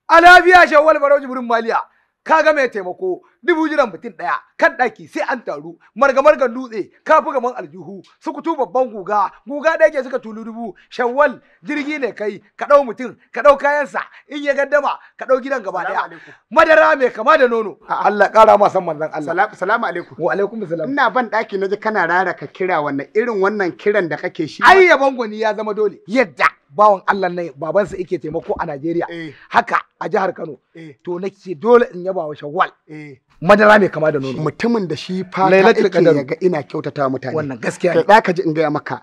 A lafiya Shawwal Barau Jibrin Maliya. Kaga mai taimako 1000 jiran mutum daya kan daki sai an taru margamargan dutse kafi gaban aljihu sukutu babban guga da yake suka tulu 1000 Shawwal jirgi ne kai ka dau mutum ka dau kayansa in ya gaddama ka dau gidan gaba daya madara mai kama da nono Allah kara ma san manzon Allah salamu alaikum wa alaikum salam ina ban daki naji kana rara ka kira wannan irin wannan kiran da kake shi ai yaban gwani ya zama dole yadda bawan Allah ne babansa yake taimako a Najeriya haka a jihar Kano to nake dole in yaba wa Shawwal madara mai kama da nono mutumin da shi fata yake yaga ina kyautata mutane wannan gaskiya kai da ka ji in ga maka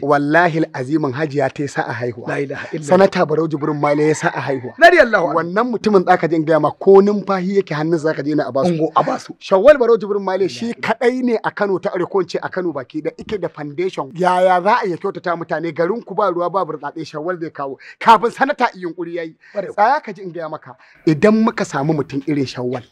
wallahi azimin hajiya ta sa a haihuwa la ilaha illa sanata Barau Jibrin Maliya ya sa a haihuwa radiyallahu wannan mutumin da ka ji in ga maka ko numfahi yake hannun zaka je na a basu Shawwal Barau Jibrin Maliya shi kadai ne a Kano ta arewa ce a Kano baki da ike da foundation yaya za a iya kyautata mutane garin ku ba ruwa ba burtsatse Shawwal zai kawo kafin sanata yunkuri yayi tsaya ka ji in ga maka idan muka samu mutum irin Shawwal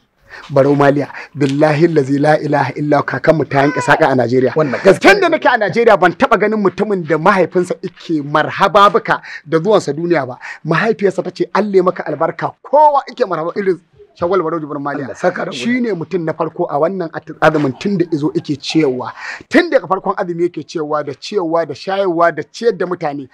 Barau Maliya billahi allazi la ilaha illa kakan mu ta yanke saka a Najeriya wannan gaskiya tunda nake a Najeriya ban taba ganin mutumin da mahaifinsa yake marhaba baka da zuwansa duniya ba mahaifiyarsa tace Allah maka albarka kowa yake marhaba irin Shawwal Barau Jibrin Maliya shine mutum na farko a wannan azumin tunda izo yake cewa tun daga farkon azumi yake cewa da shayarwa da ciyar da mutane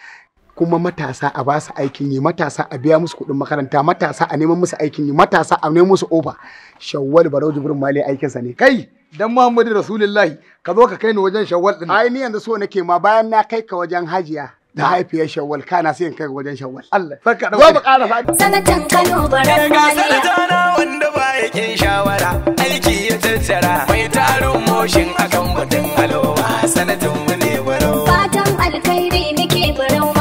kuma matasa a ba su aikin yi matasa a biya musu kuɗin makaranta matasa a neman musu aikin yi matasa a neman musu ofa Shawwal Barau Jibrin Maliya aikinsa ne kai dan Muhammadu Rasulullahi ka zo ka kai ni wajen Shawwal din ai ni yanzu so nake ma bayan na kai ka wajen Hajiya da haifiyar Shawwal kana sai in kai wajen Shawwal Allah saka da zo mu ƙara fa sanatan Kano Barau Maliya sanatana wanda ba yake shawara aiki ya tattara mai tarin moshin akan batun alowa sanatan mu ne Barau fatan alkhairi nake Barau